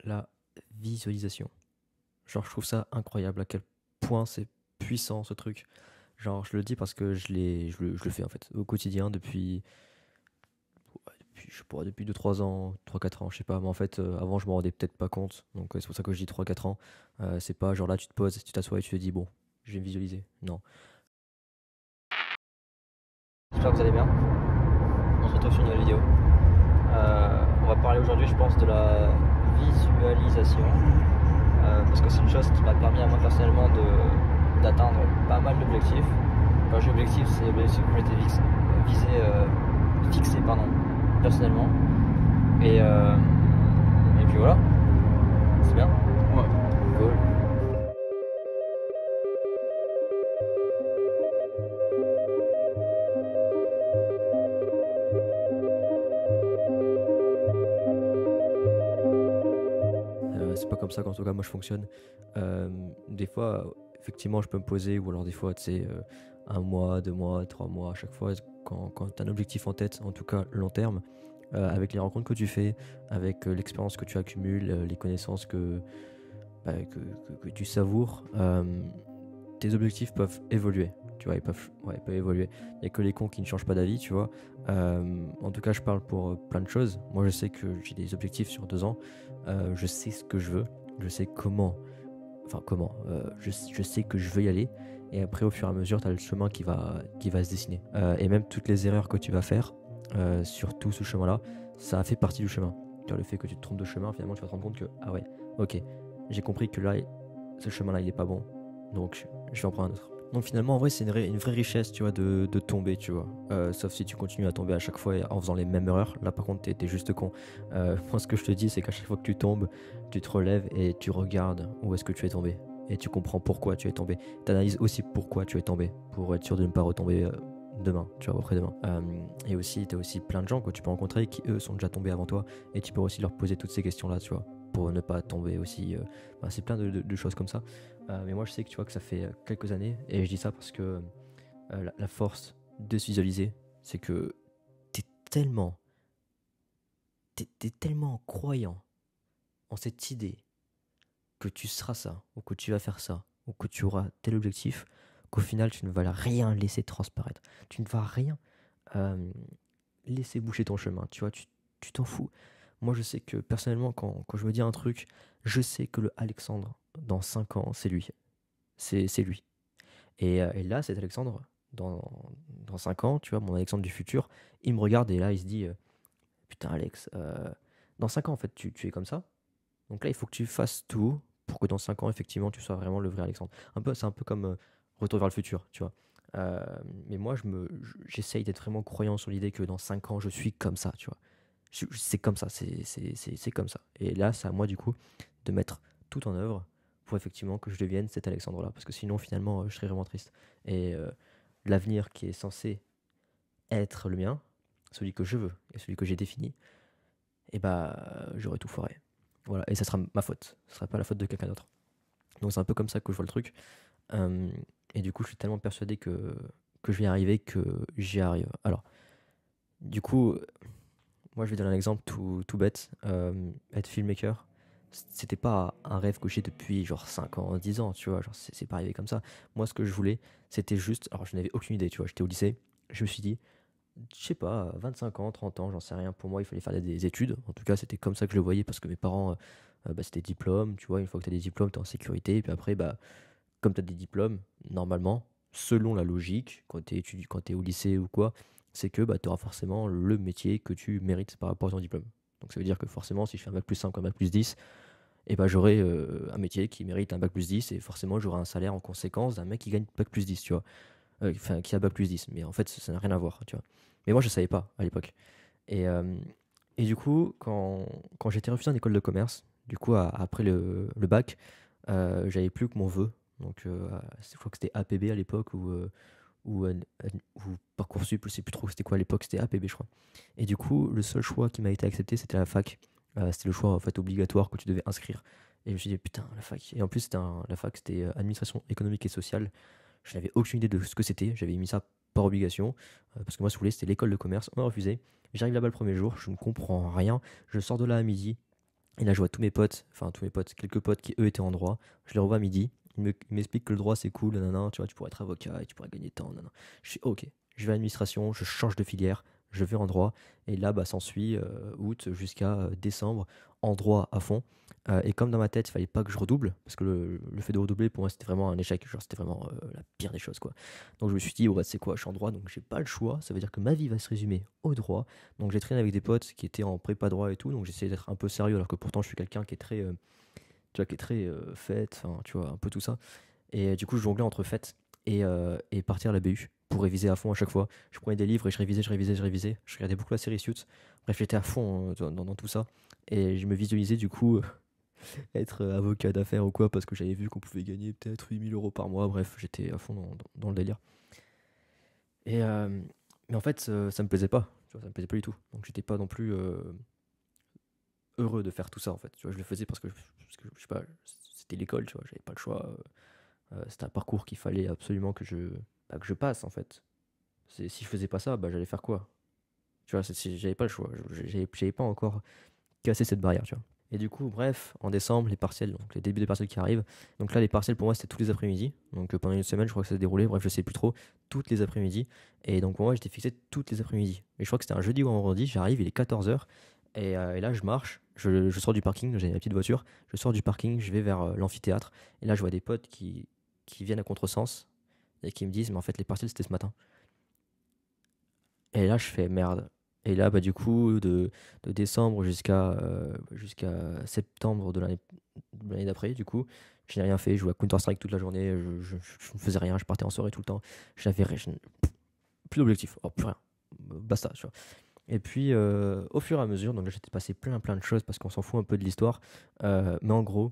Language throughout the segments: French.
la visualisation. Genre, je trouve ça incroyable à quel point c'est puissant ce truc. Genre, je le dis parce que je le fais en fait au quotidien depuis je sais pas, depuis 2 3 ans, 3 4 ans, je sais pas. Mais en fait, avant, je me rendais peut-être pas compte. Donc, c'est pour ça que je dis 3 4 ans. C'est pas genre là, tu te poses, tu t'assois et tu te dis, bon, je vais me visualiser. Non. J'espère que vous allez bien. On se retrouve sur une nouvelle vidéo. On va parler aujourd'hui, je pense, de la visualisation. Parce que c'est une chose qui m'a permis à moi personnellement d'atteindre pas mal d'objectifs. Quand j'ai objectif, c'est l'objectif que je m'étais fixé personnellement. Et puis voilà, c'est bien. Ouais. Cool. C'est pas comme ça qu'en tout cas moi je fonctionne. Des fois, effectivement, je peux me poser, ou alors des fois, tu sais, 1 mois, 2 mois, 3 mois, à chaque fois, quand tu as un objectif en tête, en tout cas long terme, avec les rencontres que tu fais, avec l'expérience que tu accumules, les connaissances que tu savoures, tes objectifs peuvent évoluer. Tu vois, ils peuvent évoluer. Il n'y a que les cons qui ne changent pas d'avis, tu vois. En tout cas, je parle pour plein de choses. Moi, je sais que j'ai des objectifs sur 2 ans. Je sais ce que je veux. Je sais comment. Enfin, comment. Je sais que je veux y aller. Et après, au fur et à mesure, tu as le chemin qui va se dessiner. Et même toutes les erreurs que tu vas faire sur tout ce chemin-là, ça fait partie du chemin. Tu vois, le fait que tu te trompes de chemin, finalement, tu vas te rendre compte que, ah ouais, ok, j'ai compris que là, ce chemin-là, il est pas bon. Donc, je vais en prendre un autre. Donc finalement, en vrai, c'est une vraie richesse, tu vois, de tomber, tu vois. Sauf si tu continues à tomber à chaque fois en faisant les mêmes erreurs. Là, par contre, t'es juste con. Moi, ce que je te dis, c'est qu'à chaque fois que tu tombes, tu te relèves et tu regardes où est-ce que tu es tombé. Et tu comprends pourquoi tu es tombé. Tu analyses aussi pourquoi tu es tombé, pour être sûr de ne pas retomber demain, tu vois, après-demain. Et aussi, tu as aussi plein de gens que tu peux rencontrer qui, eux, sont déjà tombés avant toi. Et tu peux aussi leur poser toutes ces questions-là, tu vois, pour ne pas tomber aussi. C'est plein de choses comme ça. Mais moi, je sais que tu vois que ça fait quelques années, et je dis ça parce que la force de se visualiser, c'est que t'es tellement, t'es tellement croyant en cette idée que tu seras ça, ou que tu vas faire ça, ou que tu auras tel objectif, qu'au final, tu ne vas rien laisser transparaître. Tu ne vas rien euh, laisser boucher ton chemin, tu vois, tu t'en fous. Moi, je sais que personnellement, quand je me dis un truc, je sais que le Alexandre, dans 5 ans, c'est lui. C'est lui. Et là, cet Alexandre, dans, dans 5 ans, tu vois, mon Alexandre du futur, il me regarde et là, il se dit putain, Alex, dans 5 ans, en fait, tu es comme ça. Donc là, il faut que tu fasses tout pour que dans 5 ans, effectivement, tu sois vraiment le vrai Alexandre. C'est un peu comme Retour vers le futur, tu vois. Euh, mais moi, j'essaye d'être vraiment croyant sur l'idée que dans 5 ans, je suis comme ça, tu vois. C'est comme ça, c'est comme ça. Et là, c'est à moi, du coup, de mettre tout en œuvre pour effectivement que je devienne cet Alexandre-là. Parce que sinon, finalement, je serais vraiment triste. Et l'avenir qui est censé être le mien, celui que je veux et celui que j'ai défini, et bah, j'aurais tout foiré. Voilà, et ça sera ma faute. Ce sera pas la faute de quelqu'un d'autre. Donc c'est un peu comme ça que je vois le truc. Euh, et du coup, je suis tellement persuadé que je vais y arriver que j'y arrive. Alors, du coup, moi, je vais donner un exemple tout bête. Être filmmaker, c'était pas un rêve que j'ai depuis genre 5 ans, 10 ans, tu vois. Genre, c'est pas arrivé comme ça. Moi, ce que je voulais, c'était juste. Alors, je n'avais aucune idée, tu vois. J'étais au lycée. Je me suis dit, je sais pas, 25 ans, 30 ans, j'en sais rien. Pour moi, il fallait faire des études. En tout cas, c'était comme ça que je le voyais parce que mes parents, c'était diplôme. Tu vois, une fois que tu as des diplômes, tu es en sécurité. Et puis après, bah, comme tu as des diplômes, normalement, selon la logique, quand tu es au lycée ou quoi, c'est que bah, tu auras forcément le métier que tu mérites par rapport à ton diplôme. Donc ça veut dire que forcément, si je fais un bac plus 5 ou un bac plus 10, et bah, j'aurai un métier qui mérite un bac plus 10 et forcément j'aurai un salaire en conséquence d'un mec qui gagne bac plus 10, tu vois. Enfin, qui a bac plus 10. Mais en fait, ça n'a rien à voir, tu vois. Mais moi, je savais pas à l'époque. Et, euh, et du coup, quand j'étais refusé en école de commerce, du coup, après le bac, j'avais plus que mon vœu. Donc, je crois que c'était APB à l'époque ou Parcoursup, je sais plus trop c'était quoi à l'époque, c'était APB, je crois. Et du coup, le seul choix qui m'a été accepté, c'était la fac. C'était le choix en fait obligatoire que tu devais inscrire. Et je me suis dit, putain, la fac. Et en plus, la fac, c'était administration économique et sociale. Je n'avais aucune idée de ce que c'était. J'avais mis ça par obligation. Parce que moi, si vous voulez, c'était l'école de commerce. On m'a refusé. J'arrive là-bas le premier jour. Je ne comprends rien. Je sors de là à midi. Et là, je vois tous mes potes, quelques potes qui eux étaient en droit. Je les revois à midi. Ils m'expliquent que le droit c'est cool, nanana, tu vois, tu pourrais être avocat et tu pourrais gagner tant, nanana. Je suis ok, je vais à l'administration, je change de filière, je vais en droit. Et là, bah, s'ensuit août jusqu'à décembre en droit à fond. Et comme dans ma tête, il fallait pas que je redouble, parce que le fait de redoubler pour moi c'était vraiment un échec, genre c'était vraiment la pire des choses quoi. Donc je me suis dit, ouais, c'est quoi, je suis en droit donc j'ai pas le choix, ça veut dire que ma vie va se résumer au droit. Donc j'ai traîné avec des potes qui étaient en prépa droit et tout, donc j'essayais d'être un peu sérieux alors que pourtant je suis quelqu'un qui est très, tu vois, qui est très fête, enfin tu vois, un peu tout ça. Et du coup je jonglais entre fête et partir à la BU pour réviser à fond à chaque fois. Je prenais des livres et je révisais. Je regardais beaucoup la série Suits. Bref, j'étais à fond dans tout ça. Et je me visualisais du coup être avocat d'affaires ou quoi parce que j'avais vu qu'on pouvait gagner peut-être 8 000 € par mois. Bref, j'étais à fond dans le délire. Et, mais en fait, ça me plaisait pas. Tu vois, ça me plaisait pas du tout. Donc j'étais pas non plus heureux de faire tout ça en fait. Tu vois, je le faisais parce que je sais pas, c'était l'école, tu vois, j'avais pas le choix. C'était un parcours qu'il fallait absolument que je passe en fait. Si je faisais pas ça, bah j'allais faire quoi? Tu vois, j'avais pas le choix. J'avais pas encore cassé cette barrière, tu vois. Et du coup, bref, en décembre, les partiels, donc les débuts des partiels qui arrivent. Donc là, les partiels pour moi, c'était tous les après-midi. Donc pendant une semaine, je crois que ça s'est déroulé. Bref, je sais plus trop. Toutes les après-midi. Et donc pour moi, j'étais fixé toutes les après-midi. Et je crois que c'était un jeudi ou un vendredi. J'arrive, il est 14 h. Et là, je marche. Je sors du parking. J'ai ma petite voiture. Je sors du parking. Je vais vers l'amphithéâtre. Et là, je vois des potes qui viennent à contresens et qui me disent, mais en fait, les partiels, c'était ce matin. Et là, je fais merde. Et là, bah, du coup, de décembre jusqu'à septembre de l'année d'après, du coup, je n'ai rien fait. Je jouais à Counter-Strike toute la journée. Je ne faisais rien. Je partais en soirée tout le temps. Plus d'objectif. Oh, plus rien. Basta, tu vois. Et puis, au fur et à mesure, donc là, j'étais passé plein de choses parce qu'on s'en fout un peu de l'histoire. Mais en gros,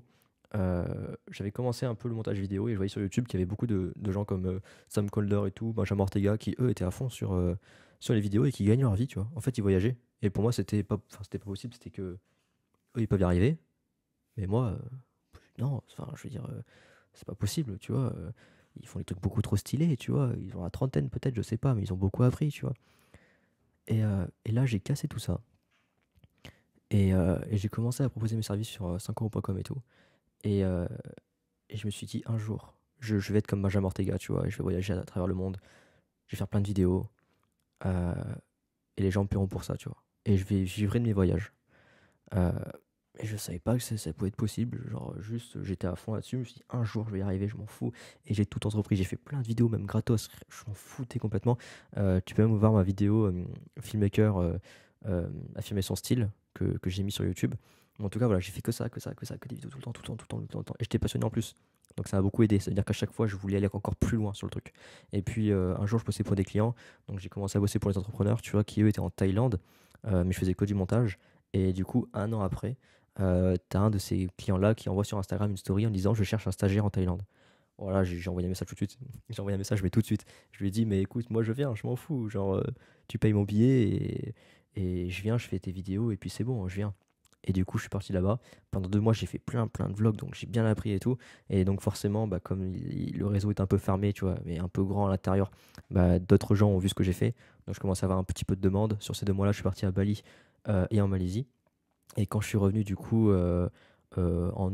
euh, j'avais commencé un peu le montage vidéo et je voyais sur YouTube qu'il y avait beaucoup de gens comme Sam Colder et tout, Benjamin Ortega, qui eux étaient à fond sur les vidéos et qui gagnaient leur vie, tu vois. En fait, ils voyageaient. Et pour moi, c'était pas possible, c'était que eux, ils peuvent y arriver. Mais moi, non, enfin, je veux dire, c'est pas possible, tu vois. Ils font des trucs beaucoup trop stylés, tu vois. Ils ont la trentaine peut-être, je sais pas, mais ils ont beaucoup appris, tu vois. Et là, j'ai cassé tout ça. Et j'ai commencé à proposer mes services sur 5euros.com et tout. Et, euh, et je me suis dit, un jour, je vais être comme Benjamin Ortega, tu vois. Et je vais voyager à travers le monde. Je vais faire plein de vidéos. euh, et les gens me paieront pour ça, tu vois. Et je vais vivre de mes voyages. Euh, et je savais pas que ça pouvait être possible. Genre, juste, j'étais à fond là-dessus. Je me suis dit, un jour, je vais y arriver, je m'en fous. Et j'ai tout entrepris. J'ai fait plein de vidéos, même gratos. Je m'en foutais complètement. Tu peux même voir ma vidéo filmmaker affirmer son style que j'ai mis sur YouTube. En tout cas, voilà, j'ai fait que ça, que des vidéos tout le temps, tout le temps, tout le temps, tout le temps, tout le temps. Et j'étais passionné en plus. Donc ça m'a beaucoup aidé. C'est-à-dire qu'à chaque fois, je voulais aller encore plus loin sur le truc. Et puis un jour, je bossais pour des clients. Donc j'ai commencé à bosser pour les entrepreneurs, tu vois, qui eux étaient en Thaïlande. Mais je faisais que du montage. Et du coup, un an après, t'as un de ces clients-là qui envoie sur Instagram une story en disant je cherche un stagiaire en Thaïlande. Voilà, j'ai envoyé un message tout de suite. J'ai envoyé un message, mais tout de suite. Je lui ai dit, mais écoute, moi je viens, je m'en fous. Genre, tu payes mon billet et je viens, je fais tes vidéos et puis c'est bon, je viens. Et du coup, je suis parti là-bas. Pendant 2 mois, j'ai fait plein de vlogs, donc j'ai bien appris et tout. Et donc, forcément, bah, comme le réseau est un peu fermé, tu vois, mais un peu grand à l'intérieur, bah, d'autres gens ont vu ce que j'ai fait. Donc, je commence à avoir un petit peu de demande. Sur ces 2 mois-là, je suis parti à Bali et en Malaisie. Et quand je suis revenu, du coup, euh, en,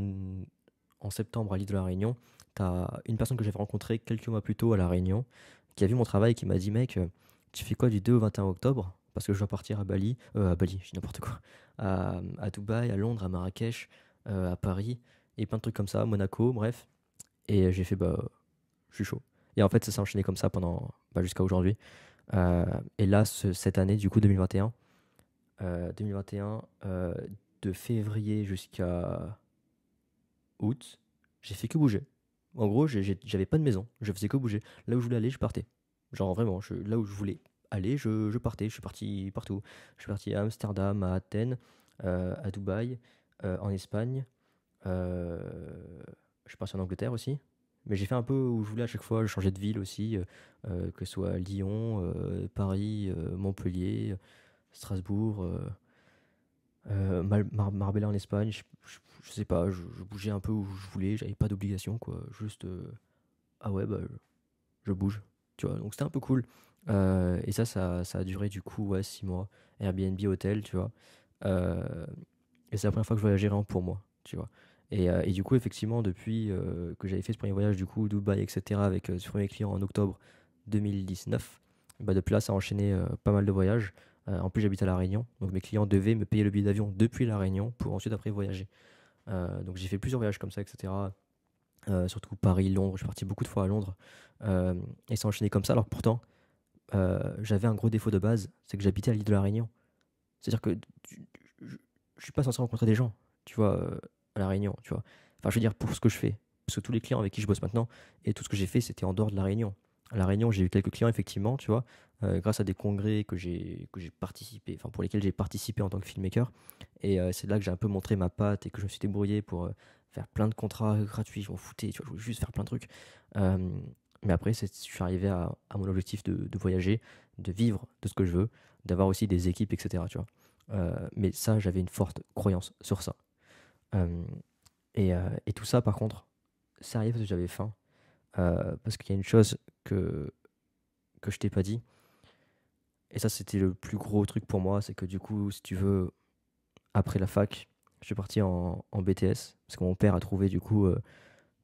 en septembre à l'île de la Réunion, tu as une personne que j'avais rencontrée quelques mois plus tôt à la Réunion, qui a vu mon travail et qui m'a dit, mec, tu fais quoi du 2 au 21 octobre? Parce que je dois partir à Bali, je dis n'importe quoi, à Dubaï, à Londres, à Marrakech, à Paris, et plein de trucs comme ça, Monaco, bref. Et j'ai fait, bah, je suis chaud. Et en fait, ça s'est enchaîné comme ça pendant, bah, jusqu'à aujourd'hui. Et là, cette année, du coup, 2021, de février jusqu'à août, j'ai fait que bouger. En gros, j'avais pas de maison, je faisais que bouger. Là où je voulais aller, je partais. Genre vraiment, là où je voulais aller, je partais. Je suis parti partout. Je suis parti à Amsterdam, à Athènes, à Dubaï, en Espagne. euh, je suis parti en Angleterre aussi. Mais j'ai fait un peu où je voulais à chaque fois. Je changeais de ville aussi, que ce soit Lyon, Paris, Montpellier, Strasbourg. Marbella en Espagne, je sais pas, je bougeais un peu où je voulais, j'avais pas d'obligation quoi, juste ah ouais bah je bouge, tu vois, donc c'était un peu cool. Et ça a duré du coup ouais 6 mois, Airbnb hôtel, tu vois. Euh, Et c'est la première fois que je voyageais vraiment pour moi, tu vois. Et du coup, effectivement, depuis que j'avais fait ce premier voyage, du coup, Dubaï, etc., avec ce premier client en octobre 2019, bah, depuis là, ça a enchaîné pas mal de voyages. En plus, j'habite à La Réunion, donc mes clients devaient me payer le billet d'avion depuis La Réunion pour ensuite après voyager. Donc j'ai fait plusieurs voyages comme ça, etc. Surtout Paris, Londres, je suis parti beaucoup de fois à Londres. Euh, et ça a enchaîné comme ça, alors que pourtant, j'avais un gros défaut de base, c'est que j'habitais à l'île de La Réunion. C'est-à-dire que je je suis pas censé rencontrer des gens, tu vois, à La Réunion, tu vois. Enfin, je veux dire, pour ce que je fais. Parce que tous les clients avec qui je bosse maintenant, et tout ce que j'ai fait, c'était en dehors de La Réunion. À La Réunion, j'ai eu quelques clients, effectivement, tu vois, grâce à des congrès que j'ai participé, enfin, pour lesquels j'ai participé en tant que filmmaker. Et c'est là que j'ai un peu montré ma patte et que je me suis débrouillé pour faire plein de contrats gratuits. Je m'en foutais, tu vois, je voulais juste faire plein de trucs. Euh, mais après, je suis arrivé à mon objectif de voyager, de vivre de ce que je veux, d'avoir aussi des équipes, etc. Tu vois. Mais ça, j'avais une forte croyance sur ça. Euh, et tout ça, par contre, c'est arrivé parce que j'avais faim. Parce qu'il y a une chose que je t'ai pas dit. Et ça, c'était le plus gros truc pour moi. C'est que du coup, si tu veux, après la fac, je suis parti en BTS. Parce que mon père a trouvé, du coup,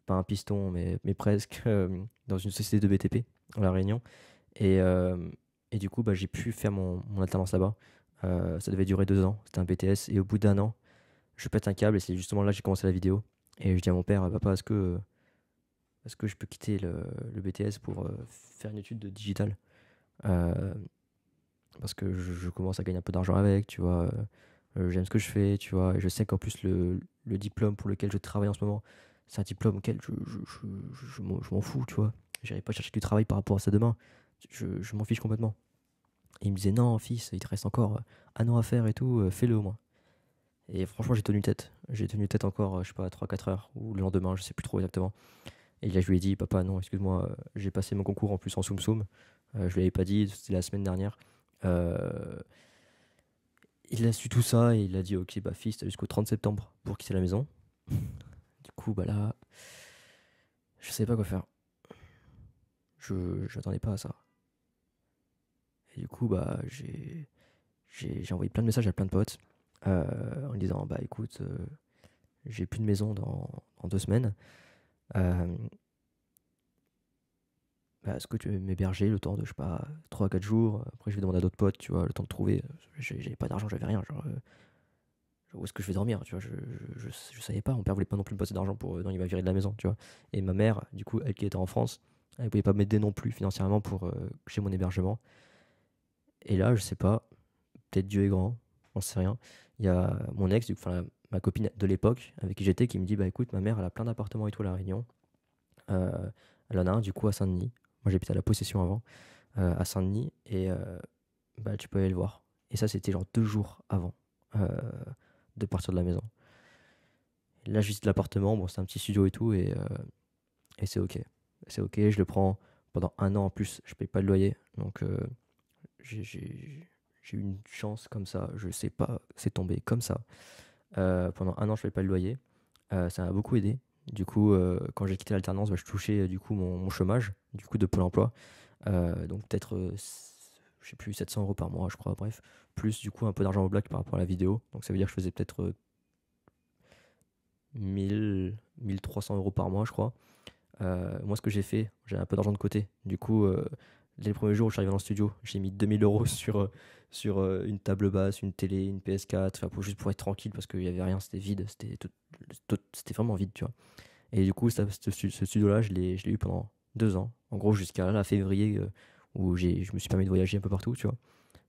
pas un piston, mais presque, dans une société de BTP, à La Réunion. Et, euh, et du coup, bah, j'ai pu faire mon alternance là-bas. Ça devait durer 2 ans. C'était un BTS. Et au bout d'un an, je pète un câble et c'est justement là que j'ai commencé la vidéo. Et je dis à mon père, papa, est-ce que je peux quitter le BTS pour faire une étude de digital? Euh, Parce que je commence à gagner un peu d'argent avec, tu vois. J'aime ce que je fais, tu vois. Et je sais qu'en plus, le diplôme pour lequel je travaille en ce moment, c'est un diplôme auquel je m'en fous, tu vois. J'irai pas chercher du travail par rapport à ça demain. Je m'en fiche complètement. Et il me disait, non, fils, il te reste encore un an à faire et tout, fais-le au moins. Et franchement, j'ai tenu tête. J'ai tenu tête encore, je sais pas, 3 4 heures, ou le lendemain, je sais plus trop exactement. Et là, je lui ai dit, papa, non, excuse-moi, j'ai passé mon concours en plus en Soum Soum. Je lui avais pas dit, c'était la semaine dernière. Euh, il a su tout ça et il a dit, ok, bah fils, t'as jusqu'au 30 septembre pour quitter la maison. Du coup, bah là, je savais pas quoi faire. Je m'attendais pas à ça. Et du coup, bah, j'ai envoyé plein de messages à plein de potes en lui disant, bah écoute, j'ai plus de maison dans 2 semaines. Euh, Bah, est-ce que tu veux m'héberger le temps de, je sais pas, 3 4 jours? Après, je vais demander à d'autres potes, tu vois, le temps de trouver. J'avais pas d'argent, j'avais rien. Genre, où est-ce que je vais dormir? Tu vois, je savais pas. Mon père voulait pas non plus me passer d'argent pour. Non, il va virer de la maison, tu vois. Et ma mère, du coup, elle qui était en France, elle pouvait pas m'aider non plus financièrement pour chez mon hébergement. Et là, je sais pas, peut-être Dieu est grand, j'en sais rien. Il y a mon ex, enfin, ma copine de l'époque avec qui j'étais, qui me dit, bah écoute, ma mère, elle a plein d'appartements et tout à La Réunion. Euh, Elle en a un, du coup, à Saint-Denis. Moi, j'habitais à la Possession avant. À Saint-Denis et bah, tu peux aller le voir. Et ça, c'était genre 2 jours avant euh, de partir de la maison. Et là, je visite l'appartement, bon, c'est un petit studio et tout, et c'est ok. C'est ok, je le prends pendant un an en plus, je paye pas le loyer. Donc, j'ai eu une chance comme ça, je sais pas, c'est tombé comme ça. Pendant un an, je paye pas le loyer. Ça m'a beaucoup aidé. Du coup, quand j'ai quitté l'alternance, bah, je touchais du coup mon chômage, du coup de Pôle emploi. Donc peut-être, je sais plus, 700 euros par mois, je crois, bref. Plus du coup un peu d'argent au black par rapport à la vidéo. Donc ça veut dire que je faisais peut-être 1000, 1300 euros par mois, je crois. Moi, ce que j'ai fait, j'ai un peu d'argent de côté. Du coup, les premiers jours où je suis arrivé dans le studio, j'ai mis 2000 euros sur une table basse, une télé, une PS4, enfin, juste pour être tranquille parce qu'il n'y avait rien, c'était vide, c'était vraiment vide, tu vois. Et du coup, ce studio-là, je l'ai eu pendant 2 ans, en gros jusqu'à là, février, où je me suis permis de voyager un peu partout, tu vois.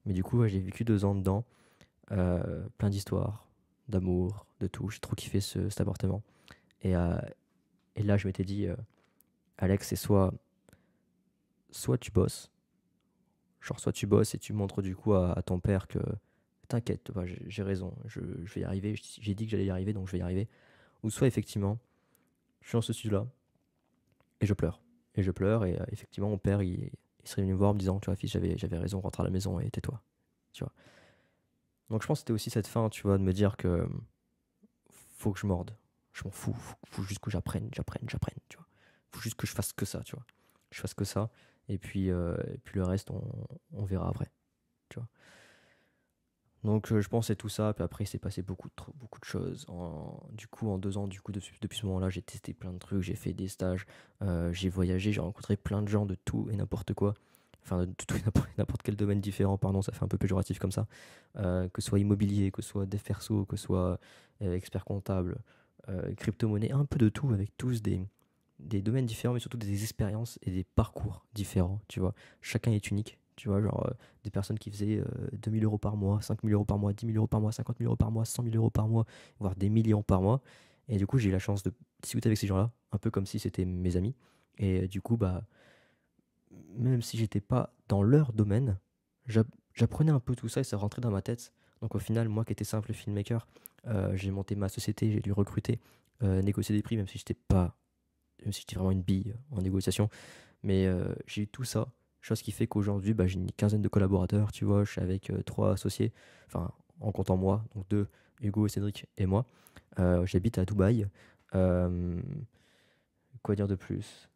Mais du coup, ouais, j'ai vécu 2 ans dedans, plein d'histoires, d'amour, de tout. J'ai trop kiffé cet appartement. Et, euh, et là, je m'étais dit, Alex, c'est soit tu bosses, genre soit tu bosses et tu montres du coup à ton père que t'inquiète, bah, j'ai raison, je vais y arriver, j'ai dit que j'allais y arriver, donc je vais y arriver. Ou soit effectivement, je suis dans ce studio-là et je pleure. Et je pleure et effectivement, mon père, il serait venu me voir en me disant, tu vois, fils, j'avais raison, rentre à la maison et tais-toi. Tu vois. Donc je pense que c'était aussi cette fin, tu vois, de me dire que faut que je morde. Je m'en fous, faut juste que j'apprenne, tu vois. Faut juste que je fasse que ça, tu vois. Je fasse que ça, et puis le reste, on verra après, tu vois. Donc je pense que c'est tout ça, puis après il s'est passé beaucoup de choses. Du coup, en 2 ans, du coup, depuis ce moment-là, j'ai testé plein de trucs, j'ai fait des stages, j'ai voyagé, j'ai rencontré plein de gens de tout et n'importe quoi. Enfin, de tout et n'importe quel domaine différent, pardon, ça fait un peu péjoratif comme ça. Que ce soit immobilier, que ce soit dev perso, que ce soit expert comptable, crypto-monnaie, un peu de tout, avec tous des domaines différents, mais surtout des expériences et des parcours différents, tu vois. Chacun est unique, tu vois, genre des personnes qui faisaient 2 000 € par mois, 5 000 € par mois, 10 000 € par mois, 50 000 € par mois, 100 000 € par mois, voire des millions par mois. Et du coup, j'ai eu la chance de discuter avec ces gens-là, un peu comme si c'était mes amis. Et du coup, bah, même si j'étais pas dans leur domaine, j'apprenais un peu tout ça et ça rentrait dans ma tête. Donc au final, moi qui étais simple filmmaker, j'ai monté ma société, j'ai dû recruter, négocier des prix, même si j'étais vraiment une bille en négociation. Mais j'ai eu tout ça, chose qui fait qu'aujourd'hui, bah, j'ai une quinzaine de collaborateurs, tu vois, je suis avec 3 associés, enfin, en comptant moi, donc deux, Hugo, Cédric et moi. J'habite à Dubaï. Euh, quoi dire de plus?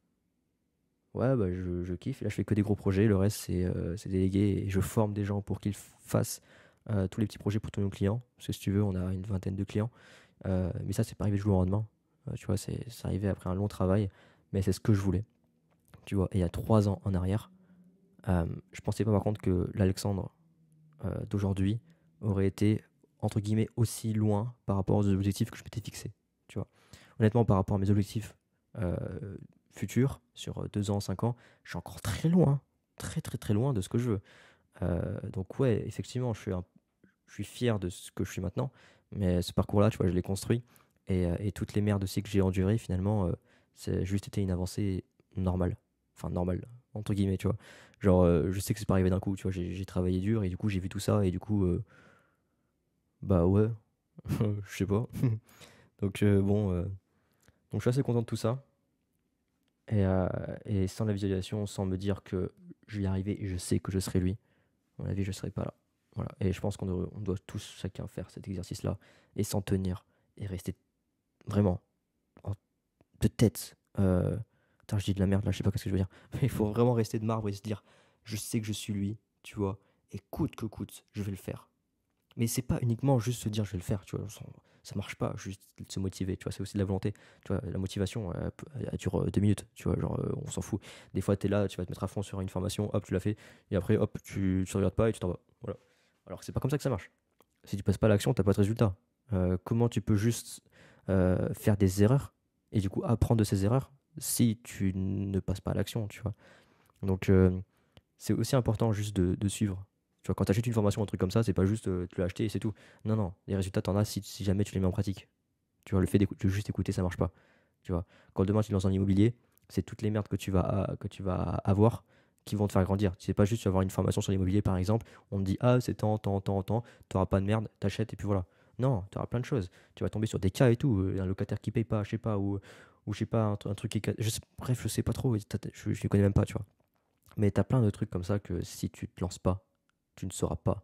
Ouais, bah, je kiffe. Là, je fais que des gros projets. Le reste, c'est délégué et je forme des gens pour qu'ils fassent tous les petits projets pour tous nos clients. Parce que si tu veux, on a une vingtaine de clients. Mais ça, c'est pas arrivé du jour au lendemain. Tu vois, c'est arrivé après un long travail. Mais c'est ce que je voulais. Tu vois, et il y a 3 ans en arrière, je pensais pas par contre que l'Alexandre d'aujourd'hui aurait été, entre guillemets, aussi loin par rapport aux objectifs que je m'étais fixés. Tu vois. Honnêtement, par rapport à mes objectifs euh, futurs, sur 2 ans, 5 ans, je suis encore très loin, très très très loin de ce que je veux. Donc ouais, effectivement, je suis fier de ce que je suis maintenant, mais ce parcours-là, tu vois, je l'ai construit, et toutes les merdes aussi que j'ai endurées, finalement, c'est juste été une avancée normale. Enfin, normale, entre guillemets, tu vois. Genre, je sais que c'est pas arrivé d'un coup, tu vois, j'ai travaillé dur, et du coup, j'ai vu tout ça, et du coup, bah ouais, je sais pas. Donc bon, donc je suis assez content de tout ça. Et sans la visualisation, sans me dire que je vais y arriver et je sais que je serai lui, à mon avis, je serai pas là. Voilà. Et je pense on doit tous chacun faire cet exercice-là et s'en tenir et rester vraiment en- de tête. Putain, je dis de la merde là, je sais pas ce que je veux dire. Mais il faut vraiment rester de marbre et se dire, je sais que je suis lui, tu vois, et coûte que coûte, je vais le faire. Mais c'est pas uniquement juste se dire je vais le faire, tu vois, ça marche pas, juste se motiver, tu vois, c'est aussi de la volonté. Tu vois, la motivation, elle dure 2 minutes, tu vois, genre, on s'en fout. Des fois, tu es là, tu vas te mettre à fond sur une formation, hop, tu l'as fait, et après, hop, tu regardes pas et tu t'en vas. Voilà. Alors que c'est pas comme ça que ça marche. Si tu passes pas à l'action, t'as pas de résultat. Comment tu peux juste faire des erreurs et du coup apprendre de ces erreurs si tu ne passes pas à l'action, tu vois. Donc, c'est aussi important juste de suivre. Tu vois, quand tu achètes une formation, un truc comme ça, c'est pas juste tu l'as acheté et c'est tout. Non, non, les résultats, t'en as si jamais tu les mets en pratique. Tu vois, le fait de juste écouter, ça marche pas. Tu vois, quand demain tu es dans un immobilier, c'est toutes les merdes que tu vas avoir qui vont te faire grandir. C'est pas juste tu vas avoir une formation sur l'immobilier, par exemple, on te dit, ah, c'est tant, t'auras pas de merde, t'achètes et puis voilà. Non, tu auras plein de choses. Tu vas tomber sur des cas et tout, un locataire qui paye pas, je sais pas, ou je sais pas, un truc qui. Bref, je sais pas trop, je les connais même pas, tu vois. Mais tu as plein de trucs comme ça que si tu te lances pas, tu ne sauras pas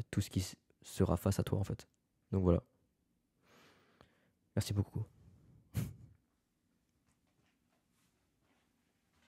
tout ce qui sera face à toi en fait. Donc voilà. Merci beaucoup.